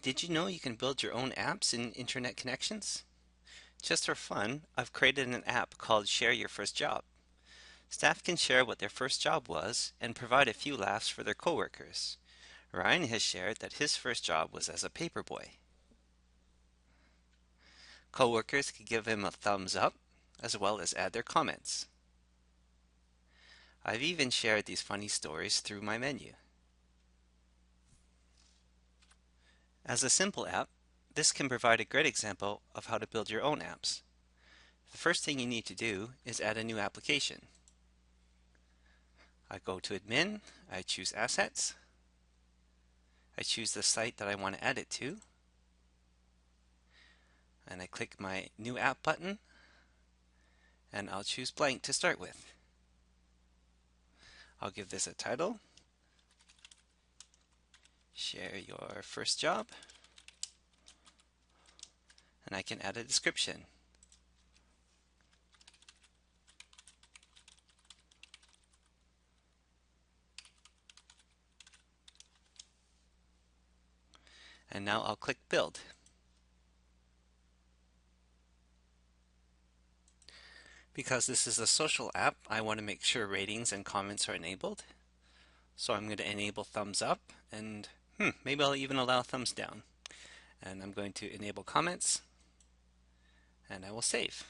Did you know you can build your own apps in Internet connections? Just for fun, I've created an app called Share Your First Job. Staff can share what their first job was and provide a few laughs for their coworkers. Ryan has shared that his first job was as a paperboy. Coworkers can give him a thumbs up as well as add their comments. I've even shared these funny stories through my menu. As a simple app, this can provide a great example of how to build your own apps. The first thing you need to do is add a new application. I go to admin, I choose assets, I choose the site that I want to add it to, and I click my new app button, and I'll choose blank to start with. I'll give this a title, Share Your First Job, and I can add a description. And now I'll click Build. Because this is a social app, I want to make sure ratings and comments are enabled. So I'm going to enable thumbs up, and maybe I'll even allow thumbs down. And I'm going to enable comments, and I will save.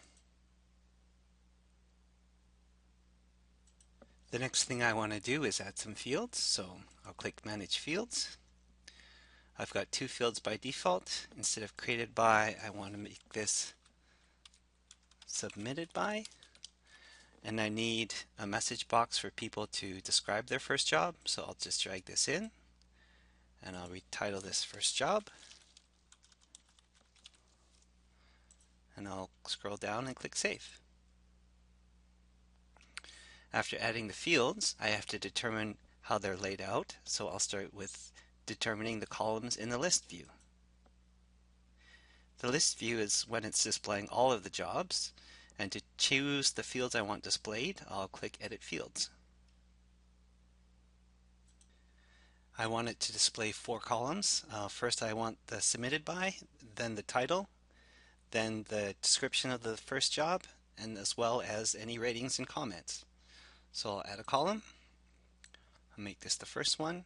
The next thing I want to do is add some fields, so I'll click Manage Fields. I've got two fields by default. Instead of created by, I want to make this submitted by. And I need a message box for people to describe their first job, so I'll just drag this in, and I'll retitle this first job. And I'll scroll down and click Save. After adding the fields, I have to determine how they're laid out, so I'll start with determining the columns in the list view. The list view is when it's displaying all of the jobs, and to choose the fields I want displayed, I'll click Edit Fields. I want it to display 4 columns. First I want the submitted by, then the title, then the description of the first job, and as well as any ratings and comments. So I'll add a column, I'll make this the first one,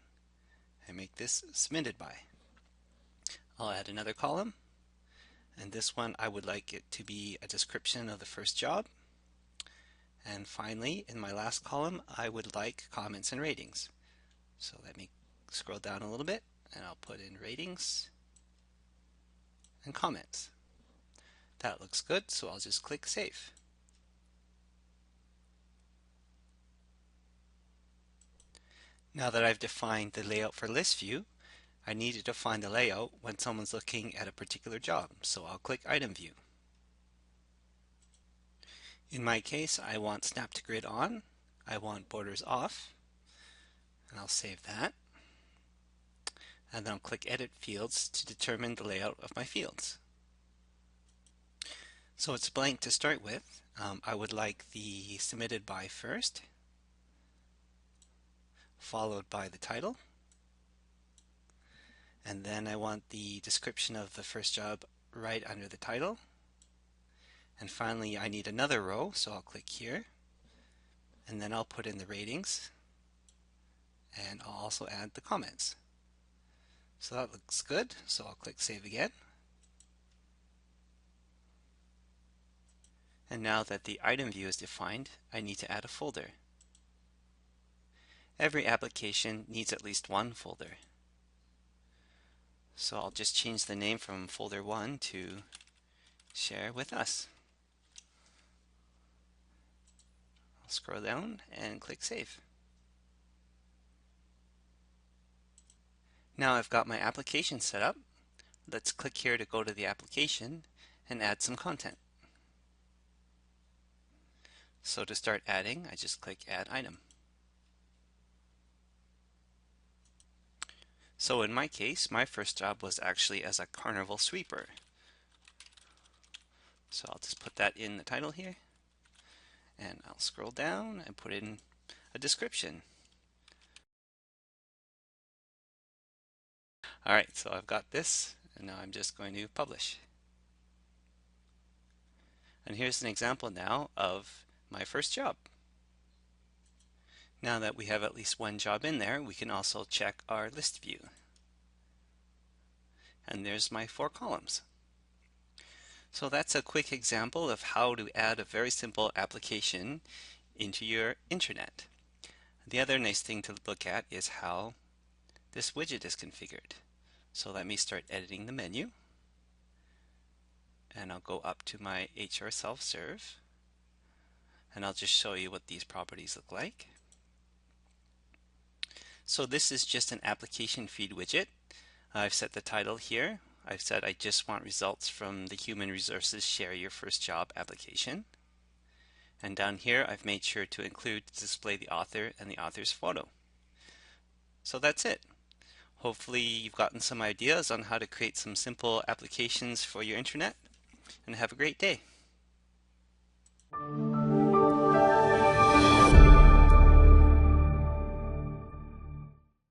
and make this submitted by. I'll add another column, and this one I would like it to be a description of the first job. And finally, in my last column, I would like comments and ratings. So let me scroll down a little bit, and I'll put in ratings and comments. That looks good, so I'll just click Save. Now that I've defined the layout for list view, I need to define the layout when someone's looking at a particular job, so I'll click Item View. In my case, I want Snap to Grid on, I want borders off, and I'll save that. And then I'll click Edit Fields to determine the layout of my fields. So it's blank to start with. I would like the submitted by first, followed by the title, and then I want the description of the first job right under the title. And finally I need another row, so I'll click here, and then I'll put in the ratings, and I'll also add the comments. So that looks good, so I'll click Save again. And now that the item view is defined, I need to add a folder. Every application needs at least one folder. So I'll just change the name from folder 1 to Share with Us. I'll scroll down and click Save. Now I've got my application set up. Let's click here to go to the application and add some content. So to start adding, I just click Add Item. So in my case, my first job was actually as a carnival sweeper. So I'll just put that in the title here, and I'll scroll down and put in a description. Alright, so I've got this, And now I'm just going to publish. And here's an example now of my first job. Now that we have at least one job in there, we can also check our list view. And there's my 4 columns. So that's a quick example of how to add a very simple application into your intranet. The other nice thing to look at is how this widget is configured. So let me start editing the menu. And I'll go up to my HR self-serve. And I'll just show you what these properties look like. So this is just an application feed widget. I've set the title here. I've said I just want results from the Human Resources Share Your First Job application. And down here I've made sure to include display the author and the author's photo. So that's it. Hopefully you've gotten some ideas on how to create some simple applications for your intranet, and have a great day.